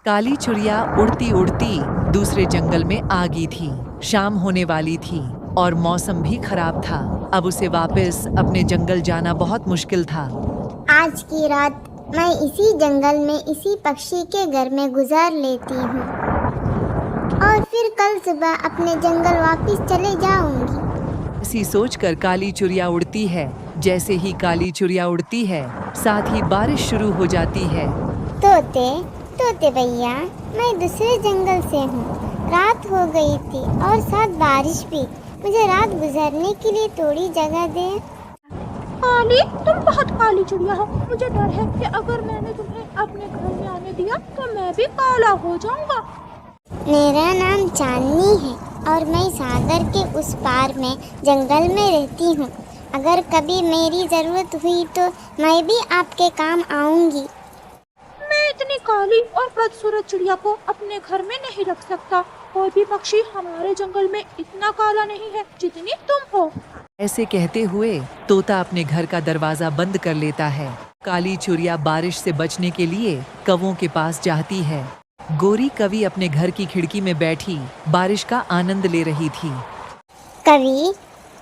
काली चिड़िया उड़ती उड़ती दूसरे जंगल में आ गई थी। शाम होने वाली थी और मौसम भी खराब था। अब उसे वापस अपने जंगल जाना बहुत मुश्किल था। आज की रात मैं इसी जंगल में इसी पक्षी के घर में गुजार लेती हूँ और फिर कल सुबह अपने जंगल वापस चले जाऊंगी। ऐसी सोचकर काली चिड़िया उड़ती है। जैसे ही काली चिड़िया उड़ती है, साथ ही बारिश शुरू हो जाती है। तोते तोते भैया, मैं दूसरे जंगल से हूँ। रात हो गई थी और साथ बारिश भी। मुझे रात गुजारने के लिए थोड़ी जगह दे। काली, तुम बहुत काली चिड़िया हो। मुझे डर है कि अगर मैंने तुम्हें अपने घर में आने दिया तो मैं भी काला हो जाऊंगा। मेरा नाम चांदनी है और मैं सागर के उस पार में जंगल में रहती हूँ। अगर कभी मेरी जरूरत हुई तो मैं भी आपके काम आऊंगी। मैं इतनी काली और बदसूरत चिड़िया को अपने घर में नहीं रख सकता। कोई भी पक्षी हमारे जंगल में इतना काला नहीं है जितनी तुम हो। ऐसे कहते हुए तोता अपने घर का दरवाजा बंद कर लेता है। काली चिड़िया बारिश से बचने के लिए कौवों के पास जाती है। गोरी कवि अपने घर की खिड़की में बैठी बारिश का आनंद ले रही थी। कवि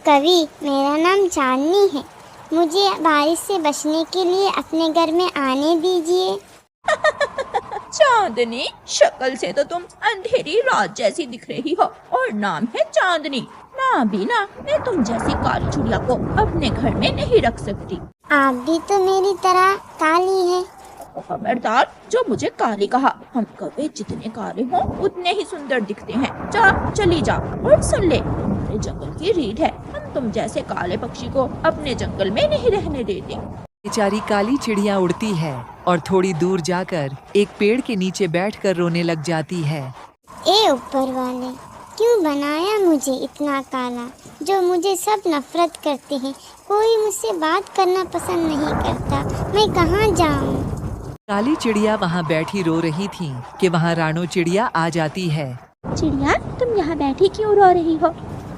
कवि, मेरा नाम चांदनी है। मुझे बारिश से बचने के लिए अपने घर में आने दीजिए। चांदनी, शक्ल से तो तुम अंधेरी रात जैसी दिख रही हो और नाम है चांदनी। ना भी ना, मैं तुम जैसी काली चिड़िया को अपने घर में नहीं रख सकती। आप भी तो मेरी तरह काली है। खबरदार, जो मुझे काली कहा। हम कौवे जितने काले हों उतने ही सुंदर दिखते हैं। चली जा और सुन ले, हमारे जंगल की रीत है, हम तुम जैसे काले पक्षी को अपने जंगल में नहीं रहने देते। बेचारी काली चिड़िया उड़ती है और थोड़ी दूर जाकर एक पेड़ के नीचे बैठकर रोने लग जाती है। ए ऊपर वाले, क्यों बनाया मुझे इतना काला, जो मुझे सब नफरत करते हैं। कोई मुझसे बात करना पसंद नहीं करता। मैं कहाँ जाऊँ? काली चिड़िया वहाँ बैठी रो रही थी कि वहाँ रानो चिड़िया आ जाती है। चिड़िया, तुम यहाँ बैठी क्यों रो रही हो?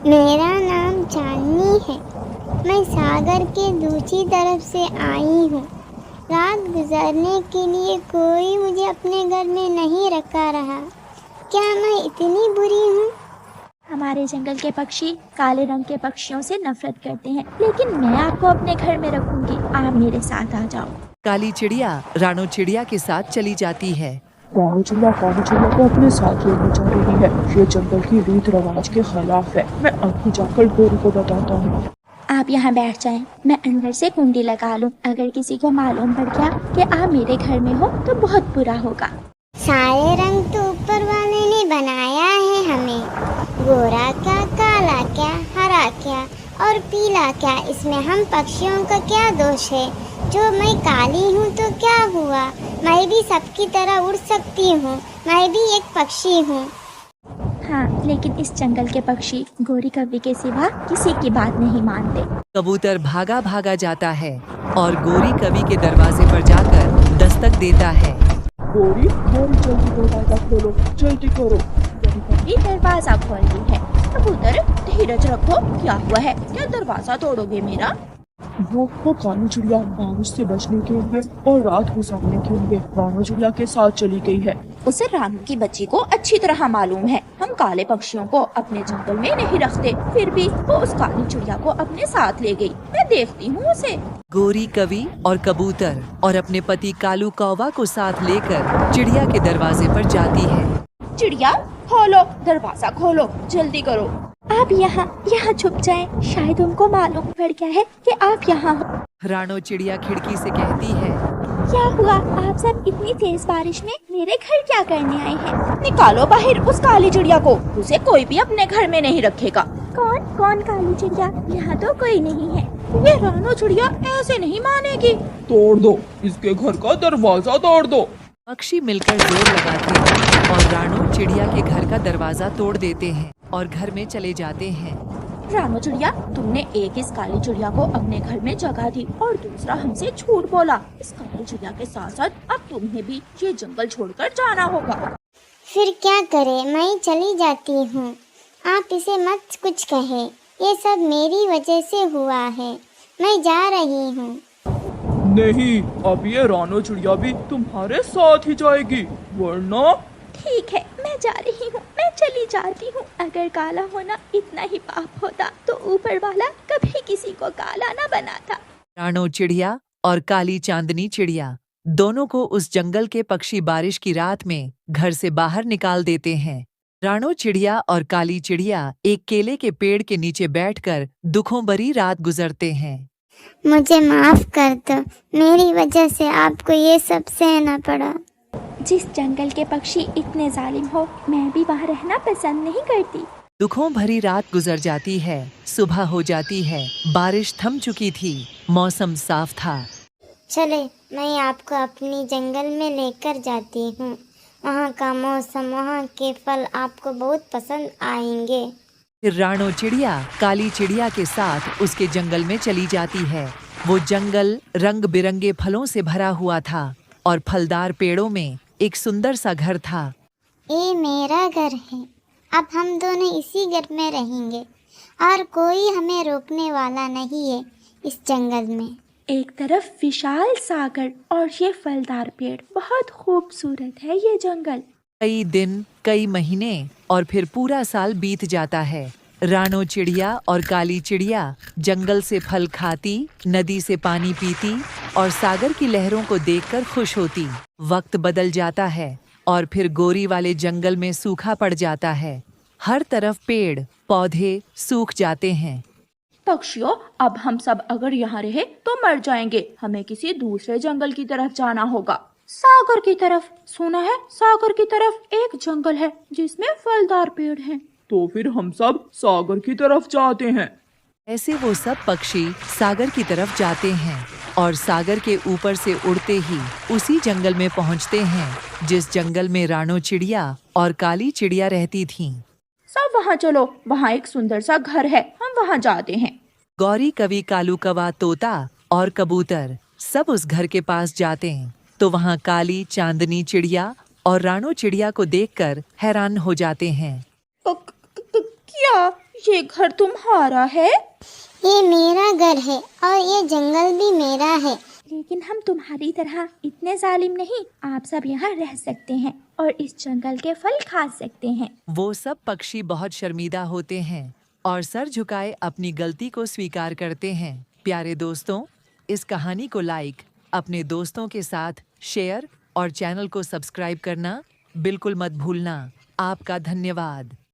मेरा नाम चांदनी है। मैं सागर के दूसरी तरफ से आई हूँ। रात गुजारने के लिए कोई मुझे अपने घर में नहीं रखा रहा। क्या मैं इतनी बुरी हूँ? हमारे जंगल के पक्षी काले रंग के पक्षियों से नफरत करते हैं, लेकिन मैं आपको अपने घर में रखूंगी। आप मेरे साथ आ जाओ। काली चिड़िया रानो चिड़िया के साथ चली जाती है। रानो चिड़िया काली चिड़िया को अपने साथ लेने जा रही है। ये जंगल की रीत रिवाज के खिलाफ है। मैं अभी जाकर गोरी को बताता हूँ। आप यहाँ बैठ जाएं, मैं अंदर से कुंडी लगा लूँ। अगर किसी को मालूम पड़ गया कि आप मेरे घर में हो तो बहुत बुरा होगा। सारे रंग तो ऊपर वाले ने बनाया है हमें। गोरा क्या, काला क्या, हरा क्या और पीला क्या, इसमें हम पक्षियों का क्या दोष है? जो मैं काली हूँ तो क्या हुआ? मैं भी सबकी तरह उड़ सकती हूँ। मैं भी एक पक्षी हूँ। हाँ, लेकिन इस जंगल के पक्षी गोरी कवि के सिवा किसी की बात नहीं मानते। कबूतर भागा भागा जाता है और गोरी कवि के दरवाजे पर जाकर दस्तक देता है। गोरी जल्दी दरवाजा खोलो, जल्दी करो। गोरी कवि दरवाजा खोल रही है। कबूतर, धीरज रखो। क्या हुआ है? क्या दरवाजा तोड़ोगे मेरा? वो काली चिड़िया बारिश से बचने के लिए और रात गुजारने के लिए रानो चिड़िया के साथ चली गई है। उसे रानू की बच्ची को अच्छी तरह मालूम है हम काले पक्षियों को अपने जंगल में नहीं रखते, फिर भी वो उस काली चिड़िया को अपने साथ ले गई। मैं देखती हूँ उसे। गोरी कवि और कबूतर और अपने पति कालू कौवा को साथ लेकर चिड़िया के दरवाजे पर जाती है। चिड़िया, खोलो दरवाजा, खोलो, जल्दी करो। आप यहाँ छुप जाएं। शायद उनको मालूम पड़ गया है कि आप यहाँ हो। रानो चिड़िया खिड़की से कहती है, क्या हुआ? आप सब इतनी तेज बारिश में मेरे घर क्या करने आए हैं? निकालो बाहर उस काली चिड़िया को। उसे कोई भी अपने घर में नहीं रखेगा। कौन काली चिड़िया? यहाँ तो कोई नहीं है। ये रानो चिड़िया ऐसे नहीं मानेगी। तोड़ दो, इसके घर का दरवाजा तोड़ दो। पक्षी मिलकर जोर लगाते हैं और रानो चिड़िया के घर का दरवाजा तोड़ देते हैं और घर में चले जाते हैं। रानो चिड़िया, तुमने एक इस काली चिड़िया को अपने घर में जगह दी और दूसरा हमसे झूठ बोला। इस काली चिड़िया के साथ साथ अब तुम्हें भी ये जंगल छोड़कर जाना होगा। फिर क्या करे, मैं चली जाती हूँ। आप इसे मत कुछ कहे। ये सब मेरी वजह से हुआ है। मैं जा रही हूँ। नहीं, अब ये रानो चिड़िया भी तुम्हारे साथ ही जाएगी। वरना ठीक है, मैं जा रही हूँ, मैं चली जाती हूँ। अगर काला होना इतना ही पाप होता तो ऊपर वाला कभी किसी को काला न बनाता। राणो चिड़िया और काली चांदनी चिड़िया दोनों को उस जंगल के पक्षी बारिश की रात में घर से बाहर निकाल देते हैं। राणो चिड़िया और काली चिड़िया एक केले के पेड़ के नीचे बैठकर दुखों भरी रात गुजरते हैं। मुझे माफ कर दो, मेरी वजह से आपको ये सब सहना पड़ा। जिस जंगल के पक्षी इतने जालिम हो, मैं भी वहाँ रहना पसंद नहीं करती। दुखों भरी रात गुजर जाती है। सुबह हो जाती है। बारिश थम चुकी थी। मौसम साफ था। चले, मैं आपको अपनी जंगल में लेकर जाती हूँ। वहाँ का मौसम, वहाँ के फल आपको बहुत पसंद आएंगे। फिर राणो चिड़िया काली चिड़िया के साथ उसके जंगल में चली जाती है। वो जंगल रंग बिरंगे फलों से भरा हुआ था और फलदार पेड़ों में एक सुंदर सा घर था। ये मेरा घर है। अब हम दोनों इसी घर में रहेंगे और कोई हमें रोकने वाला नहीं है इस जंगल में। एक तरफ विशाल सागर और ये फलदार पेड़, बहुत खूबसूरत है ये जंगल। कई दिन, कई महीने और फिर पूरा साल बीत जाता है। राणो चिड़िया और काली चिड़िया जंगल से फल खाती, नदी से पानी पीती और सागर की लहरों को देखकर खुश होती। वक्त बदल जाता है और फिर गोरी वाले जंगल में सूखा पड़ जाता है। हर तरफ पेड़ पौधे सूख जाते हैं। पक्षियों, अब हम सब अगर यहाँ रहे तो मर जाएंगे। हमें किसी दूसरे जंगल की तरफ जाना होगा। सागर की तरफ। सुना है सागर की तरफ एक जंगल है जिसमें फलदार पेड़ हैं। तो फिर हम सब सागर की तरफ जाते हैं। ऐसे वो सब पक्षी सागर की तरफ जाते हैं और सागर के ऊपर से उड़ते ही उसी जंगल में पहुंचते हैं जिस जंगल में राणो चिड़िया और काली चिड़िया रहती थीं। सब वहाँ चलो, वहाँ एक सुंदर सा घर है, हम वहाँ जाते हैं। गौरी कवि कालू कौवा तोता और कबूतर सब उस घर के पास जाते हैं तो वहाँ काली चांदनी चिड़िया और राणो चिड़िया को देखकर हैरान हो जाते हैं। क्या ये घर तुम्हारा है? ये मेरा घर है और ये जंगल भी मेरा है। लेकिन हम तुम्हारी तरह इतने जालिम नहीं। आप सब यहाँ रह सकते हैं और इस जंगल के फल खा सकते हैं। वो सब पक्षी बहुत शर्मिंदा होते हैं और सर झुकाए अपनी गलती को स्वीकार करते हैं। प्यारे दोस्तों, इस कहानी को लाइक, अपने दोस्तों के साथ शेयर और चैनल को सब्सक्राइब करना बिल्कुल मत भूलना। आपका धन्यवाद।